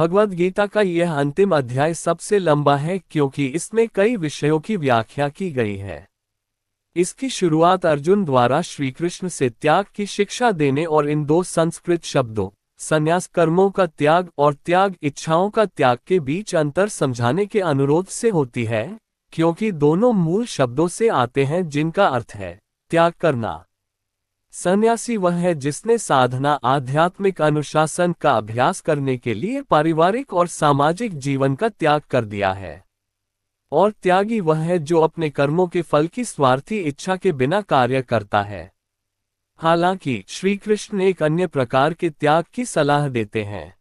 भगवद गीता का यह अंतिम अध्याय सबसे लंबा है क्योंकि इसमें कई विषयों की व्याख्या की गई है। इसकी शुरुआत अर्जुन द्वारा श्रीकृष्ण से त्याग की शिक्षा देने और इन दो संस्कृत शब्दों संन्यास कर्मों का त्याग और त्याग इच्छाओं का त्याग के बीच अंतर समझाने के अनुरोध से होती है, क्योंकि दोनों मूल शब्दों से आते हैं जिनका अर्थ है त्याग करना। सन्यासी वह है जिसने साधना आध्यात्मिक अनुशासन का अभ्यास करने के लिए पारिवारिक और सामाजिक जीवन का त्याग कर दिया है। और त्यागी वह है जो अपने कर्मों के फल की स्वार्थी इच्छा के बिना कार्य करता है। हालांकि श्री कृष्ण एक अन्य प्रकार के त्याग की सलाह देते हैं।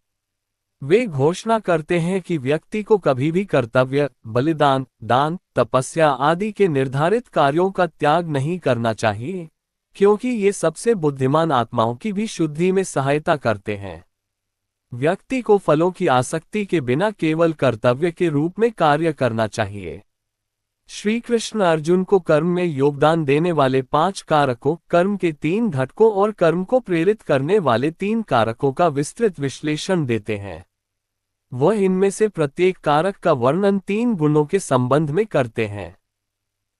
वे घोषणा करते हैं कि व्यक्ति को कभी भी कर्तव्य, बलिदान, दान, तपस्या आदि के निर्धारित कार्यों का त्याग नहीं करना चाहिए, क्योंकि ये सबसे बुद्धिमान आत्माओं की भी शुद्धि में सहायता करते हैं। व्यक्ति को फलों की आसक्ति के बिना केवल कर्तव्य के रूप में कार्य करना चाहिए। श्री कृष्ण अर्जुन को कर्म में योगदान देने वाले 5 कारकों, कर्म के 3 घटकों और कर्म को प्रेरित करने वाले 3 कारकों का विस्तृत विश्लेषण देते हैं। वह इनमें से प्रत्येक कारक का वर्णन 3 गुणों के संबंध में करते हैं।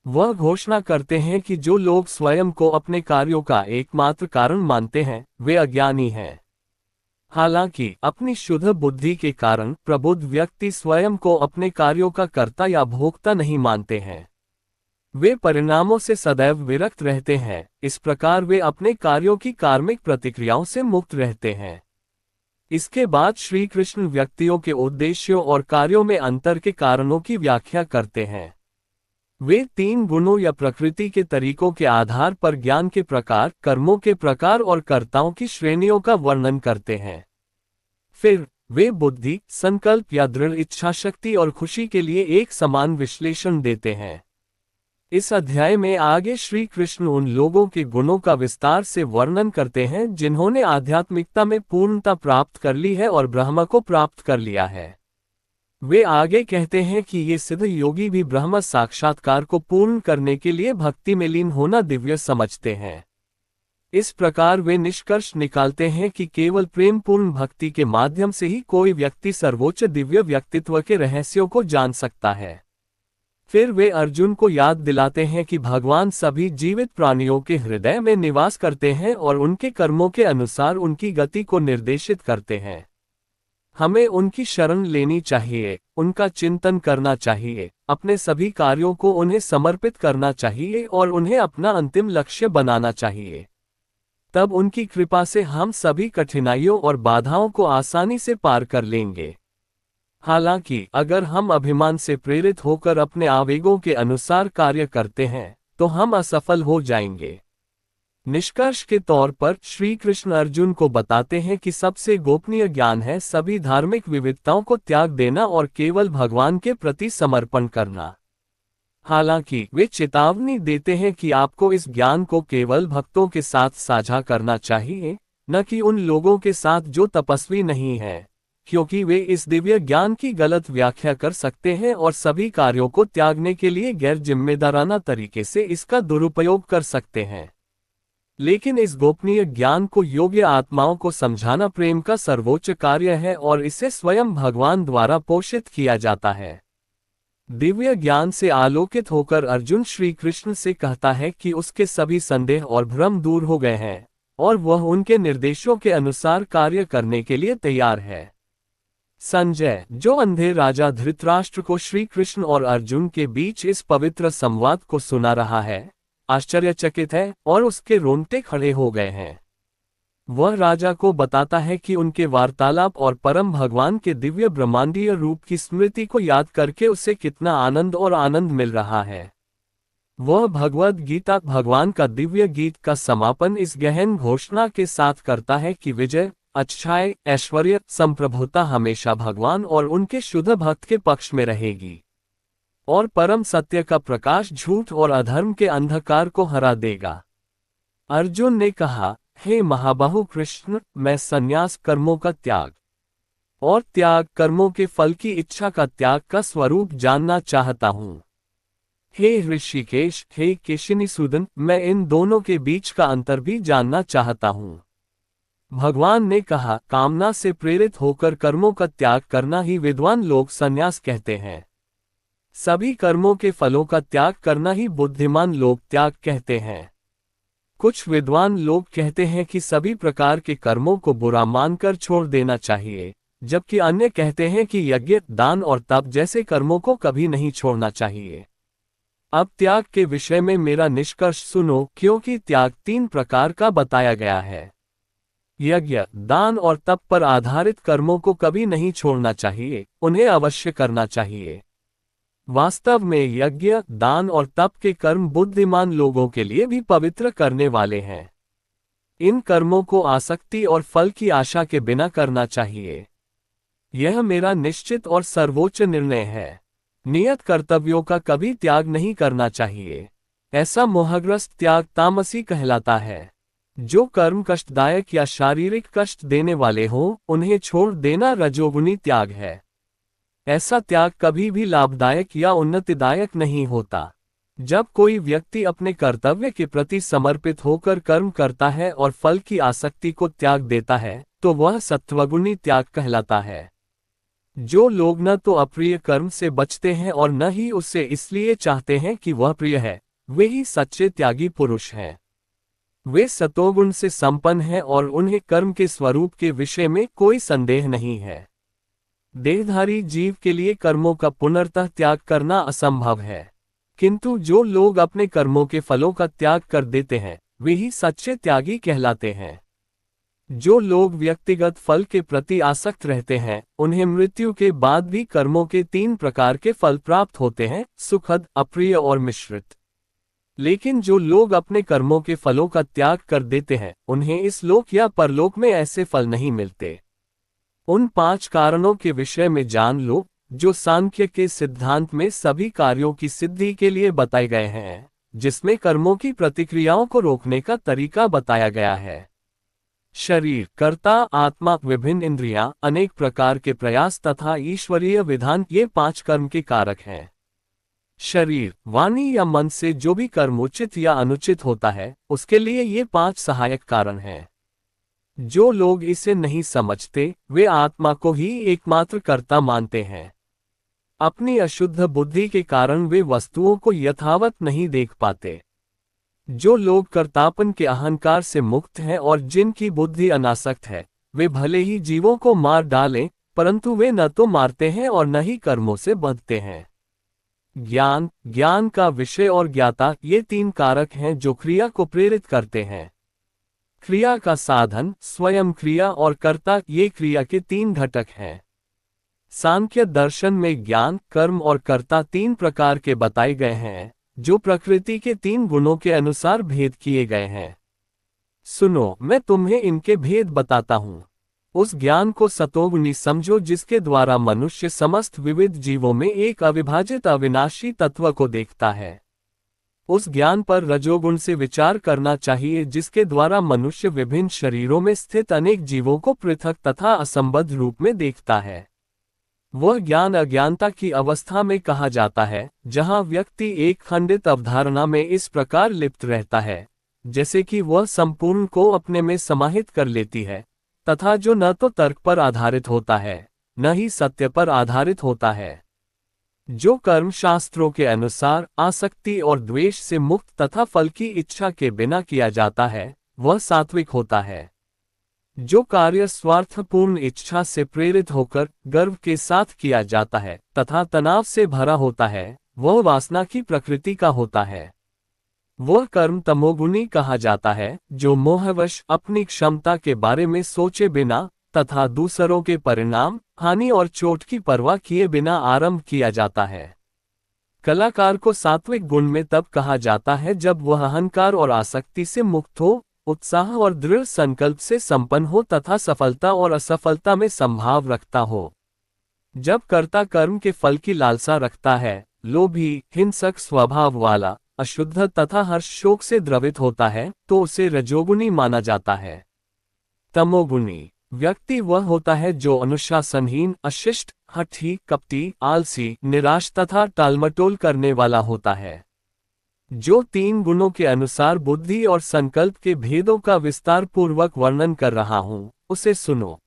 वह घोषणा करते हैं कि जो लोग स्वयं को अपने कार्यों का एकमात्र कारण मानते हैं, वे अज्ञानी हैं। हालांकि अपनी शुद्ध बुद्धि के कारण प्रबुद्ध व्यक्ति स्वयं को अपने कार्यों का कर्ता या भोक्ता नहीं मानते हैं। वे परिणामों से सदैव विरक्त रहते हैं, इस प्रकार वे अपने कार्यों की कार्मिक प्रतिक्रियाओं से मुक्त रहते हैं। इसके बाद श्री कृष्ण व्यक्तियों के उद्देश्यों और कार्यों में अंतर के कारणों की व्याख्या करते हैं। वे 3 गुणों या प्रकृति के तरीकों के आधार पर ज्ञान के प्रकार, कर्मों के प्रकार और कर्ताओं की श्रेणियों का वर्णन करते हैं। फिर वे बुद्धि, संकल्प या दृढ़ इच्छा शक्ति और खुशी के लिए एक समान विश्लेषण देते हैं। इस अध्याय में आगे श्री कृष्ण उन लोगों के गुणों का विस्तार से वर्णन करते हैं जिन्होंने आध्यात्मिकता में पूर्णता प्राप्त कर ली है और ब्रह्म को प्राप्त कर लिया है। वे आगे कहते हैं कि ये सिद्ध योगी भी ब्रह्म साक्षात्कार को पूर्ण करने के लिए भक्ति में लीन होना दिव्य समझते हैं। इस प्रकार वे निष्कर्ष निकालते हैं कि केवल प्रेमपूर्ण भक्ति के माध्यम से ही कोई व्यक्ति सर्वोच्च दिव्य व्यक्तित्व के रहस्यों को जान सकता है। फिर वे अर्जुन को याद दिलाते हैं कि भगवान सभी जीवित प्राणियों के हृदय में निवास करते हैं और उनके कर्मों के अनुसार उनकी गति को निर्देशित करते हैं। हमें उनकी शरण लेनी चाहिए, उनका चिंतन करना चाहिए, अपने सभी कार्यों को उन्हें समर्पित करना चाहिए और उन्हें अपना अंतिम लक्ष्य बनाना चाहिए। तब उनकी कृपा से हम सभी कठिनाइयों और बाधाओं को आसानी से पार कर लेंगे। हालांकि अगर हम अभिमान से प्रेरित होकर अपने आवेगों के अनुसार कार्य करते हैं, तो हम असफल हो जाएंगे। निष्कर्ष के तौर पर श्री कृष्ण अर्जुन को बताते हैं कि सबसे गोपनीय ज्ञान है सभी धार्मिक विविधताओं को त्याग देना और केवल भगवान के प्रति समर्पण करना। हालांकि वे चेतावनी देते हैं कि आपको इस ज्ञान को केवल भक्तों के साथ साझा करना चाहिए, न कि उन लोगों के साथ जो तपस्वी नहीं हैं, क्योंकि वे इस दिव्य ज्ञान की गलत व्याख्या कर सकते हैं और सभी कार्यों को त्यागने के लिए गैर जिम्मेदाराना तरीके से इसका दुरुपयोग कर सकते हैं। लेकिन इस गोपनीय ज्ञान को योग्य आत्माओं को समझाना प्रेम का सर्वोच्च कार्य है और इसे स्वयं भगवान द्वारा पोषित किया जाता है। दिव्य ज्ञान से आलोकित होकर अर्जुन श्री कृष्ण से कहता है कि उसके सभी संदेह और भ्रम दूर हो गए हैं और वह उनके निर्देशों के अनुसार कार्य करने के लिए तैयार है। संजय, जो अंधे राजा धृतराष्ट्र को श्री कृष्ण और अर्जुन के बीच इस पवित्र संवाद को सुना रहा है, आश्चर्यचकित है और उसके रोंगटे खड़े हो गए हैं। वह राजा को बताता है कि उनके वार्तालाप और परम भगवान के दिव्य ब्रह्मांडीय रूप की स्मृति को याद करके उसे कितना आनंद मिल रहा है। वह भगवद गीता भगवान का दिव्य गीत का समापन इस गहन घोषणा के साथ करता है कि विजय, अच्छाई, ऐश्वर्य, संप्रभुता हमेशा भगवान और उनके शुद्ध भक्त के पक्ष में रहेगी और परम सत्य का प्रकाश झूठ और अधर्म के अंधकार को हरा देगा। अर्जुन ने कहा, हे महाबाहु कृष्ण, मैं संन्यास कर्मों का त्याग और त्याग कर्मों के फल की इच्छा का त्याग का स्वरूप जानना चाहता हूँ। हे ऋषिकेश, हे केशिनीसूदन, मैं इन दोनों के बीच का अंतर भी जानना चाहता हूँ। भगवान ने कहा, कामना से प्रेरित होकर कर्मों का त्याग करना ही विद्वान लोग संन्यास कहते हैं। सभी कर्मों के फलों का त्याग करना ही बुद्धिमान लोग त्याग कहते हैं। कुछ विद्वान लोग कहते हैं कि सभी प्रकार के कर्मों को बुरा मानकर छोड़ देना चाहिए, जबकि अन्य कहते हैं कि यज्ञ, दान और तप जैसे कर्मों को कभी नहीं छोड़ना चाहिए। अब त्याग के विषय में मेरा निष्कर्ष सुनो, क्योंकि त्याग 3 प्रकार का बताया गया है। यज्ञ, दान और तप पर आधारित कर्मों को कभी नहीं छोड़ना चाहिए, उन्हें अवश्य करना चाहिए। वास्तव में यज्ञ, दान और तप के कर्म बुद्धिमान लोगों के लिए भी पवित्र करने वाले हैं। इन कर्मों को आसक्ति और फल की आशा के बिना करना चाहिए। यह मेरा निश्चित और सर्वोच्च निर्णय है। नियत कर्तव्यों का कभी त्याग नहीं करना चाहिए। ऐसा मोहग्रस्त त्याग तामसी कहलाता है। जो कर्म कष्टदायक या शारीरिक कष्ट देने वाले हों, उन्हें छोड़ देना रजोगुनी त्याग है। ऐसा त्याग कभी भी लाभदायक या उन्नतिदायक नहीं होता। जब कोई व्यक्ति अपने कर्तव्य के प्रति समर्पित होकर कर्म करता है और फल की आसक्ति को त्याग देता है, तो वह सत्वगुणी त्याग कहलाता है। जो लोग न तो अप्रिय कर्म से बचते हैं और न ही उससे इसलिए चाहते हैं कि वह प्रिय है, वे ही सच्चे त्यागी पुरुष हैं। वे सतोगुण से संपन्न हैं और उन्हें कर्म के स्वरूप के विषय में कोई संदेह नहीं है। देहधारी जीव के लिए कर्मों का पुनर्तः त्याग करना असंभव है, किंतु जो लोग अपने कर्मों के फलों का त्याग कर देते हैं, वे ही सच्चे त्यागी कहलाते हैं। जो लोग व्यक्तिगत फल के प्रति आसक्त रहते हैं, उन्हें मृत्यु के बाद भी कर्मों के 3 प्रकार के फल प्राप्त होते हैं, सुखद, अप्रिय और मिश्रित। लेकिन जो लोग अपने कर्मों के फलों का त्याग कर देते हैं, उन्हें इस लोक या परलोक में ऐसे फल नहीं मिलते। उन 5 कारणों के विषय में जान लो, जो सांख्य के सिद्धांत में सभी कार्यों की सिद्धि के लिए बताए गए हैं, जिसमें कर्मों की प्रतिक्रियाओं को रोकने का तरीका बताया गया है। शरीर, कर्ता, आत्मा, विभिन्न इंद्रियां, अनेक प्रकार के प्रयास तथा ईश्वरीय विधान, ये 5 कर्म के कारक हैं। शरीर, वाणी या मन से जो भी कर्म उचित या अनुचित होता है, उसके लिए ये 5 सहायक कारण हैं। जो लोग इसे नहीं समझते, वे आत्मा को ही एकमात्र कर्ता मानते हैं। अपनी अशुद्ध बुद्धि के कारण वे वस्तुओं को यथावत नहीं देख पाते। जो लोग कर्तापन के अहंकार से मुक्त हैं और जिनकी बुद्धि अनासक्त है, वे भले ही जीवों को मार डालें, परंतु वे न तो मारते हैं और न ही कर्मों से बंधते हैं। ज्ञान, ज्ञान का विषय और ज्ञाता, ये 3 कारक हैं जो क्रिया को प्रेरित करते हैं। क्रिया का साधन, स्वयं क्रिया और कर्ता, ये क्रिया के 3 घटक हैं। सांख्य दर्शन में ज्ञान, कर्म और कर्ता 3 प्रकार के बताए गए हैं, जो प्रकृति के 3 गुणों के अनुसार भेद किए गए हैं। सुनो, मैं तुम्हें इनके भेद बताता हूँ। उस ज्ञान को सतोगुणी समझो जिसके द्वारा मनुष्य समस्त विविध जीवों में एक अविभाजित अविनाशी तत्व को देखता है। उस ज्ञान पर रजोगुण से विचार करना चाहिए जिसके द्वारा मनुष्य विभिन्न शरीरों में स्थित अनेक जीवों को पृथक तथा असंबद्ध रूप में देखता है। वह ज्ञान अज्ञानता की अवस्था में कहा जाता है, जहां व्यक्ति एक खंडित अवधारणा में इस प्रकार लिप्त रहता है, जैसे कि वह संपूर्ण को अपने में समाहित कर लेती है, तथा जो न तो तर्क पर आधारित होता है, न ही सत्य पर आधारित होता है। जो कर्म शास्त्रों के अनुसार आसक्ति और द्वेष से मुक्त तथा फल की इच्छा के बिना किया जाता है, वह सात्विक होता है। जो कार्य स्वार्थपूर्ण इच्छा से प्रेरित होकर गर्व के साथ किया जाता है तथा तनाव से भरा होता है, वह वासना की प्रकृति का होता है। वह कर्म तमोगुणी कहा जाता है, जो मोहवश अपनी क्षमता के बारे में सोचे बिना तथा दूसरों के परिणाम, हानि और चोट की परवाह किए बिना आरंभ किया जाता है। कलाकार को सात्विक गुण में तब कहा जाता है जब वह अहंकार और आसक्ति से मुक्त हो, उत्साह और दृढ़ संकल्प से संपन्न हो तथा सफलता और असफलता में संभाव रखता हो। जब कर्ता कर्म के फल की लालसा रखता है, लोभी, हिंसक स्वभाव वाला, अशुद्ध तथा हर्ष शोक से द्रवित होता है, तो उसे रजोगुणी माना जाता है। तमोगुणी व्यक्ति वह होता है जो अनुशासनहीन, अशिष्ट, हठी, कपटी, आलसी, निराश तथा टालमटोल करने वाला होता है। जो 3 गुणों के अनुसार बुद्धि और संकल्प के भेदों का विस्तार पूर्वक वर्णन कर रहा हूं, उसे सुनो।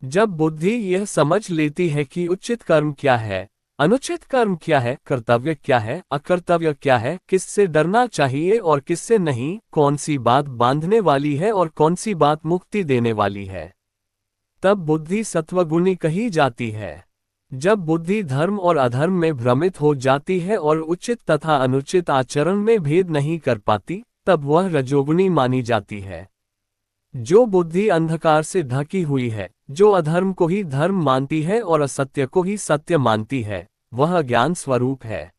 जब बुद्धि यह समझ लेती है कि उचित कर्म क्या है, अनुचित कर्म क्या है, कर्तव्य क्या है, अकर्तव्य क्या है, किससे डरना चाहिए और किससे नहीं, कौन सी बात बांधने वाली है और कौन सी बात मुक्ति देने वाली है, तब बुद्धि सत्वगुणी कही जाती है। जब बुद्धि धर्म और अधर्म में भ्रमित हो जाती है और उचित तथा अनुचित आचरण में भेद नहीं कर पाती, तब वह रजोगुणी मानी जाती है। जो बुद्धि अंधकार से ढकी हुई है, जो अधर्म को ही धर्म मानती है और असत्य को ही सत्य मानती है, वह ज्ञान स्वरूप है।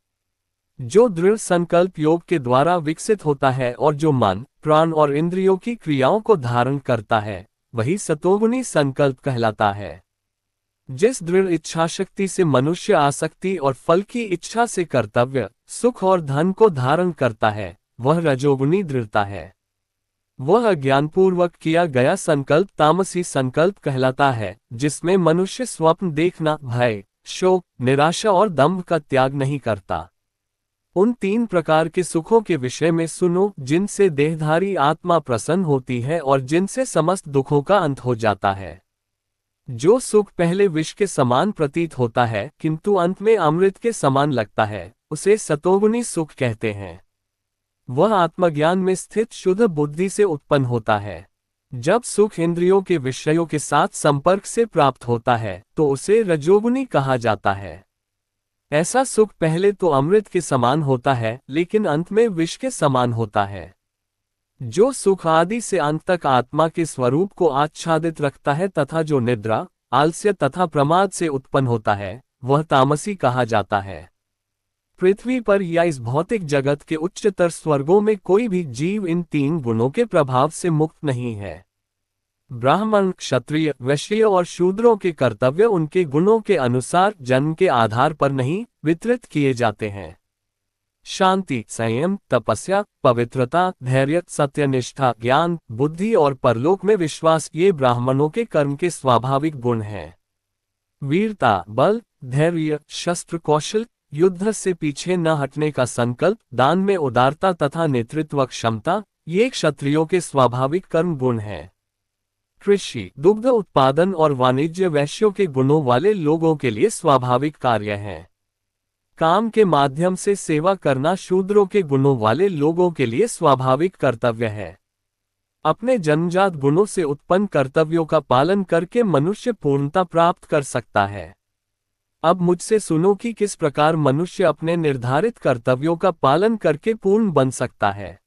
जो दृढ़ संकल्प योग के द्वारा विकसित होता है और जो मन, प्राण और इंद्रियों की क्रियाओं को धारण करता है, वही सतोगुणी संकल्प कहलाता है। जिस दृढ़ इच्छा शक्ति से मनुष्य आसक्ति और फल की इच्छा से कर्तव्य, सुख और धन को धारण करता है, वह रजोगुणी दृढ़ता है। वह अज्ञानपूर्वक किया गया संकल्प तामसी संकल्प कहलाता है, जिसमें मनुष्य स्वप्न देखना, भय, शोक, निराशा और दंभ का त्याग नहीं करता। उन 3 प्रकार के सुखों के विषय में सुनो, जिनसे देहधारी आत्मा प्रसन्न होती है और जिनसे समस्त दुखों का अंत हो जाता है। जो सुख पहले विष के समान प्रतीत होता है किंतु अंत में अमृत के समान लगता है, उसे सतोगुणी सुख कहते हैं। वह आत्मज्ञान में स्थित शुद्ध बुद्धि से उत्पन्न होता है। जब सुख इंद्रियों के विषयों के साथ संपर्क से प्राप्त होता है तो उसे रजोगुणी कहा जाता है। ऐसा सुख पहले तो अमृत के समान होता है, लेकिन अंत में विष के समान होता है। जो सुख आदि से अंत तक आत्मा के स्वरूप को आच्छादित रखता है तथा जो निद्रा, आलस्य तथा प्रमाद से उत्पन्न होता है, वह तामसी कहा जाता है। पृथ्वी पर या इस भौतिक जगत के उच्चतर स्वर्गों में कोई भी जीव इन 3 गुणों के प्रभाव से मुक्त नहीं है। ब्राह्मण, क्षत्रिय, वैश्य और शूद्रों के कर्तव्य उनके गुणों के अनुसार जन्म के आधार पर नहीं वितरित किए जाते हैं। शांति, संयम, तपस्या, पवित्रता, धैर्य, सत्यनिष्ठा, ज्ञान, बुद्धि और परलोक में विश्वास ये ब्राह्मणों के कर्म के स्वाभाविक गुण हैं। वीरता, बल, धैर्य, शस्त्र कौशल, युद्ध से पीछे न हटने का संकल्प, दान में उदारता तथा नेतृत्व क्षमता, ये क्षत्रियों के स्वाभाविक कर्म गुण हैं। कृषि, दुग्ध उत्पादन और वाणिज्य वैश्यों के गुणों वाले लोगों के लिए स्वाभाविक कार्य हैं। काम के माध्यम से सेवा करना शूद्रों के गुणों वाले लोगों के लिए स्वाभाविक कर्तव्य है। अपने जन्मजात गुणों से उत्पन्न कर्तव्यों का पालन करके मनुष्य पूर्णता प्राप्त कर सकता है। अब मुझसे सुनो कि किस प्रकार मनुष्य अपने निर्धारित कर्तव्यों का पालन करके पूर्ण बन सकता है।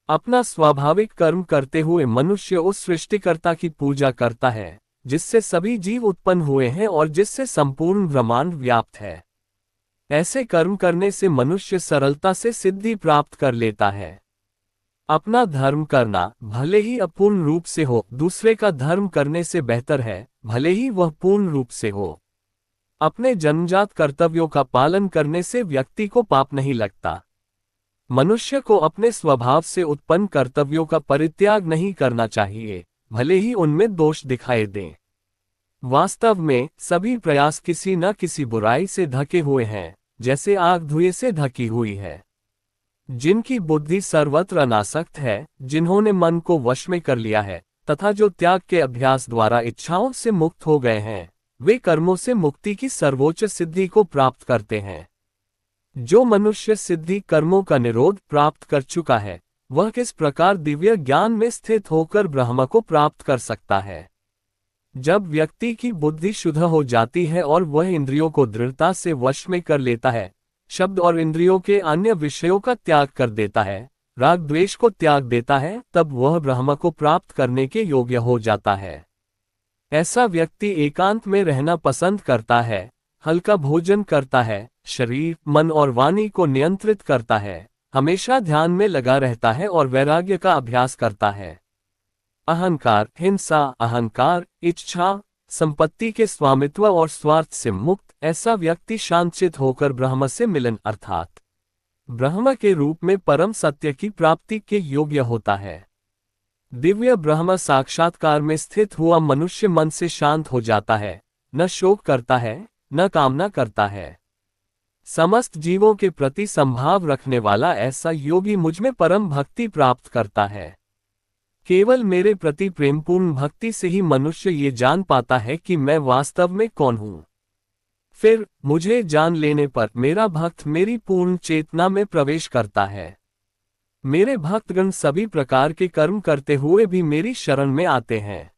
अपना स्वाभाविक कर्म करते हुए मनुष्य उस सृष्टिकर्ता की पूजा करता है, जिससे सभी जीव उत्पन्न हुए हैं और जिससे संपूर्ण ब्रह्मांड व्याप्त है। ऐसे कर्म करने से मनुष्य सरलता से सिद्धि प्राप्त कर लेता है। अपना धर्म करना, भले ही अपूर्ण रूप से हो, दूसरे का धर्म करने से बेहतर है, भले ही वह पूर्ण रूप से हो। अपने जन्मजात कर्तव्यों का पालन करने से व्यक्ति को पाप नहीं लगता। मनुष्य को अपने स्वभाव से उत्पन्न कर्तव्यों का परित्याग नहीं करना चाहिए, भले ही उनमें दोष दिखाई दें। वास्तव में सभी प्रयास किसी न किसी बुराई से ढके हुए हैं, जैसे आग धुएं से ढकी हुई है। जिनकी बुद्धि सर्वत्र अनासक्त है, जिन्होंने मन को वश में कर लिया है तथा जो त्याग के अभ्यास द्वारा इच्छाओं से मुक्त हो गए हैं, वे कर्मों से मुक्ति की सर्वोच्च सिद्धि को प्राप्त करते हैं। जो मनुष्य सिद्धि कर्मों का निरोध प्राप्त कर चुका है, वह किस प्रकार दिव्य ज्ञान में स्थित होकर ब्रह्म को प्राप्त कर सकता है। जब व्यक्ति की बुद्धि शुद्ध हो जाती है और वह इंद्रियों को दृढ़ता से वश में कर लेता है, शब्द और इंद्रियों के अन्य विषयों का त्याग कर देता है, राग द्वेष को त्याग देता है, तब वह ब्रह्म को प्राप्त करने के योग्य हो जाता है। ऐसा व्यक्ति एकांत में रहना पसंद करता है, हल्का भोजन करता है, शरीर, मन और वाणी को नियंत्रित करता है, हमेशा ध्यान में लगा रहता है और वैराग्य का अभ्यास करता है। अहंकार, हिंसा, अहंकार, इच्छा, संपत्ति के स्वामित्व और स्वार्थ से मुक्त ऐसा व्यक्ति शांतचित्त होकर ब्रह्म से मिलन अर्थात ब्रह्म के रूप में परम सत्य की प्राप्ति के योग्य होता है। दिव्य ब्रह्म साक्षात्कार में स्थित हुआ मनुष्य मन से शांत हो जाता है, न शोक करता है, न कामना करता है। समस्त जीवों के प्रति संभाव रखने वाला ऐसा योगी मुझमें परम भक्ति प्राप्त करता है। केवल मेरे प्रति प्रेमपूर्ण भक्ति से ही मनुष्य ये जान पाता है कि मैं वास्तव में कौन हूँ। फिर मुझे जान लेने पर मेरा भक्त मेरी पूर्ण चेतना में प्रवेश करता है। मेरे भक्तगण सभी प्रकार के कर्म करते हुए भी मेरी शरण में आते हैं।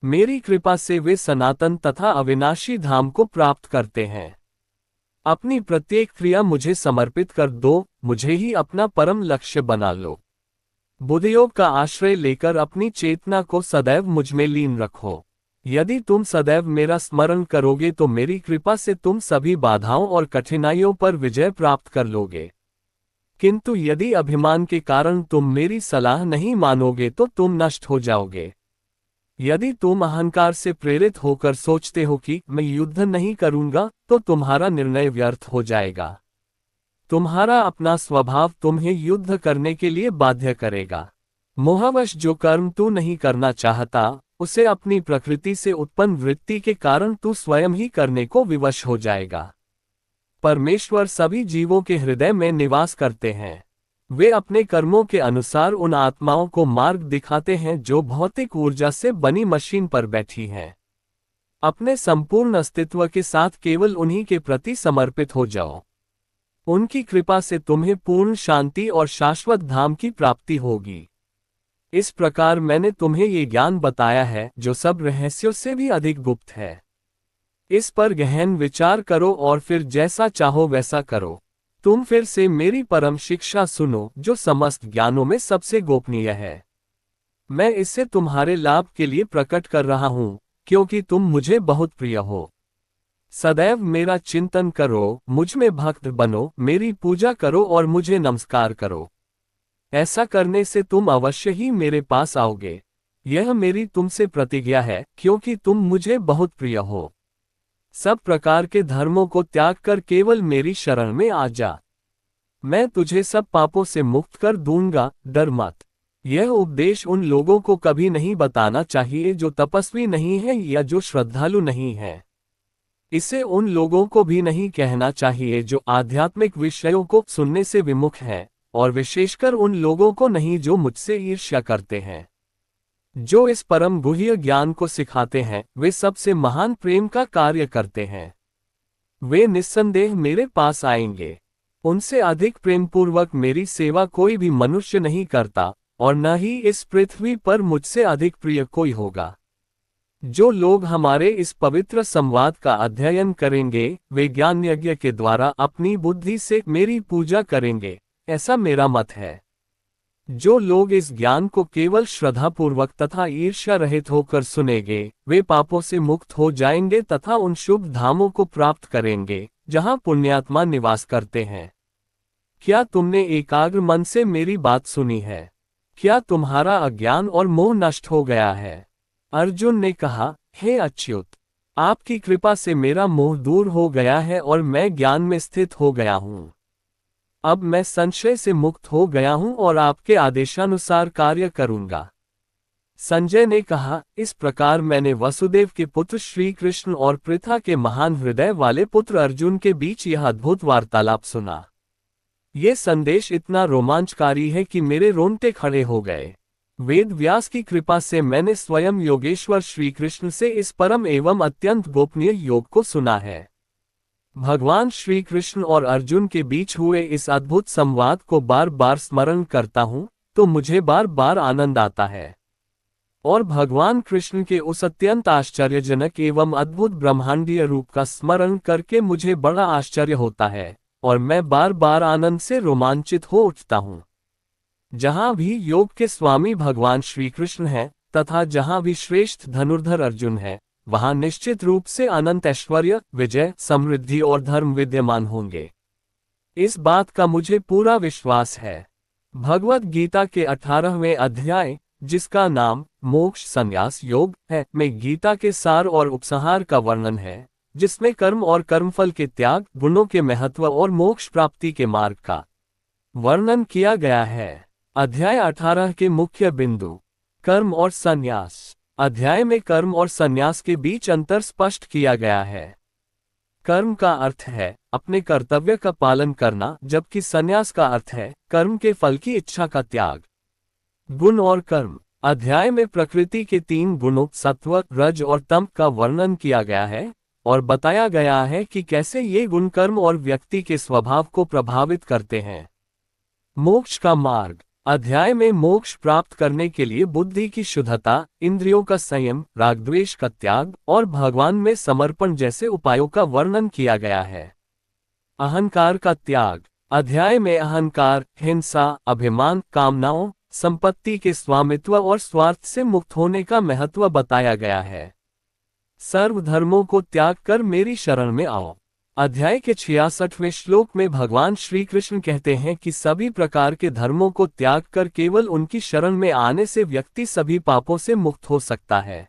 मेरी कृपा से वे सनातन तथा अविनाशी धाम को प्राप्त करते हैं। अपनी प्रत्येक क्रिया मुझे समर्पित कर दो, मुझे ही अपना परम लक्ष्य बना लो। बुद्धयोग का आश्रय लेकर अपनी चेतना को सदैव मुझमें लीन रखो। यदि तुम सदैव मेरा स्मरण करोगे तो मेरी कृपा से तुम सभी बाधाओं और कठिनाइयों पर विजय प्राप्त कर लोगे। किंतु यदि अभिमान के कारण तुम मेरी सलाह नहीं मानोगे तो तुम नष्ट हो जाओगे। यदि तुम अहंकार से प्रेरित होकर सोचते हो कि मैं युद्ध नहीं करूंगा तो तुम्हारा निर्णय व्यर्थ हो जाएगा। तुम्हारा अपना स्वभाव तुम्हें युद्ध करने के लिए बाध्य करेगा। मोहवश जो कर्म तू नहीं करना चाहता उसे अपनी प्रकृति से उत्पन्न वृत्ति के कारण तू स्वयं ही करने को विवश हो जाएगा। परमेश्वर सभी जीवों के हृदय में निवास करते हैं। वे अपने कर्मों के अनुसार उन आत्माओं को मार्ग दिखाते हैं जो भौतिक ऊर्जा से बनी मशीन पर बैठी हैं। अपने संपूर्ण अस्तित्व के साथ केवल उन्हीं के प्रति समर्पित हो जाओ। उनकी कृपा से तुम्हें पूर्ण शांति और शाश्वत धाम की प्राप्ति होगी। इस प्रकार मैंने तुम्हें ये ज्ञान बताया है जो सब रहस्यों से भी अधिक गुप्त है। इस पर गहन विचार करो और फिर जैसा चाहो वैसा करो। तुम फिर से मेरी परम शिक्षा सुनो जो समस्त ज्ञानों में सबसे गोपनीय है। मैं इसे तुम्हारे लाभ के लिए प्रकट कर रहा हूँ क्योंकि तुम मुझे बहुत प्रिय हो। सदैव मेरा चिंतन करो, मुझ में भक्त बनो, मेरी पूजा करो और मुझे नमस्कार करो। ऐसा करने से तुम अवश्य ही मेरे पास आओगे। यह मेरी तुमसे प्रतिज्ञा है क्योंकि तुम मुझे बहुत प्रिय हो। सब प्रकार के धर्मों को त्याग कर केवल मेरी शरण में आ जा। मैं तुझे सब पापों से मुक्त कर दूंगा, डर मत। यह उपदेश उन लोगों को कभी नहीं बताना चाहिए जो तपस्वी नहीं है या जो श्रद्धालु नहीं है। इसे उन लोगों को भी नहीं कहना चाहिए जो आध्यात्मिक विषयों को सुनने से विमुख हैं, और विशेषकर उन लोगों को नहीं जो मुझसे ईर्ष्या करते हैं। जो इस परम गुह्य ज्ञान को सिखाते हैं वे सबसे महान प्रेम का कार्य करते हैं। वे निस्संदेह मेरे पास आएंगे। उनसे अधिक प्रेमपूर्वक मेरी सेवा कोई भी मनुष्य नहीं करता और न ही इस पृथ्वी पर मुझसे अधिक प्रिय कोई होगा। जो लोग हमारे इस पवित्र संवाद का अध्ययन करेंगे वे ज्ञान यज्ञ के द्वारा अपनी बुद्धि से मेरी पूजा करेंगे, ऐसा मेरा मत है। जो लोग इस ज्ञान को केवल श्रद्धापूर्वक तथा ईर्ष्या रहित होकर सुनेंगे वे पापों से मुक्त हो जाएंगे तथा उन शुभ धामों को प्राप्त करेंगे जहां पुण्यात्मा निवास करते हैं। क्या तुमने एकाग्र मन से मेरी बात सुनी है? क्या तुम्हारा अज्ञान और मोह नष्ट हो गया है? अर्जुन ने कहा, हे अच्युत, आपकी कृपा से मेरा मोह दूर हो गया है और मैं ज्ञान में स्थित हो गया हूँ। अब मैं संशय से मुक्त हो गया हूं और आपके आदेशानुसार कार्य करूंगा। संजय ने कहा, इस प्रकार मैंने वसुदेव के पुत्र श्री कृष्ण और पृथा के महान हृदय वाले पुत्र अर्जुन के बीच यह अद्भुत वार्तालाप सुना। ये संदेश इतना रोमांचकारी है कि मेरे रोंगटे खड़े हो गए। वेद व्यास की कृपा से मैंने स्वयं योगेश्वर श्री कृष्ण से इस परम एवं अत्यंत गोपनीय योग को सुना है। भगवान श्री कृष्ण और अर्जुन के बीच हुए इस अद्भुत संवाद को बार बार स्मरण करता हूँ तो मुझे बार बार आनंद आता है। और भगवान कृष्ण के उस अत्यंत आश्चर्यजनक एवं अद्भुत ब्रह्मांडीय रूप का स्मरण करके मुझे बड़ा आश्चर्य होता है और मैं बार बार आनंद से रोमांचित हो उठता हूँ। जहाँ भी योग के स्वामी भगवान श्री कृष्ण हैं तथा जहाँ भी श्रेष्ठ धनुर्धर अर्जुन है वहां निश्चित रूप से अनंत ऐश्वर्य, विजय, समृद्धि और धर्म विद्यमान होंगे। इस बात का मुझे पूरा विश्वास है। भगवद गीता के 18वें अध्याय, जिसका नाम मोक्ष संन्यास योग है, में गीता के सार और उपसंहार का वर्णन है, जिसमें कर्म और कर्मफल के त्याग, गुणों के महत्व और मोक्ष प्राप्ति के मार्ग का वर्णन किया गया है। अध्याय 18 के मुख्य बिंदु, कर्म और संन्यास। अध्याय में कर्म और संन्यास के बीच अंतर स्पष्ट किया गया है। कर्म का अर्थ है अपने कर्तव्य का पालन करना, जबकि संन्यास का अर्थ है कर्म के फल की इच्छा का त्याग। गुण और कर्म। अध्याय में प्रकृति के 3 गुणों सत्व, रज और तम का वर्णन किया गया है और बताया गया है कि कैसे ये गुण कर्म और व्यक्ति के स्वभाव को प्रभावित करते हैं। मोक्ष का मार्ग। अध्याय में मोक्ष प्राप्त करने के लिए बुद्धि की शुद्धता, इंद्रियों का संयम, राग द्वेष का त्याग और भगवान में समर्पण जैसे उपायों का वर्णन किया गया है। अहंकार का त्याग। अध्याय में अहंकार, हिंसा, अभिमान, कामनाओं, संपत्ति के स्वामित्व और स्वार्थ से मुक्त होने का महत्व बताया गया है। सर्व धर्मों को त्याग कर मेरी शरण में आओ। अध्याय के 66वें श्लोक में भगवान श्री कृष्ण कहते हैं कि सभी प्रकार के धर्मों को त्याग कर केवल उनकी शरण में आने से व्यक्ति सभी पापों से मुक्त हो सकता है।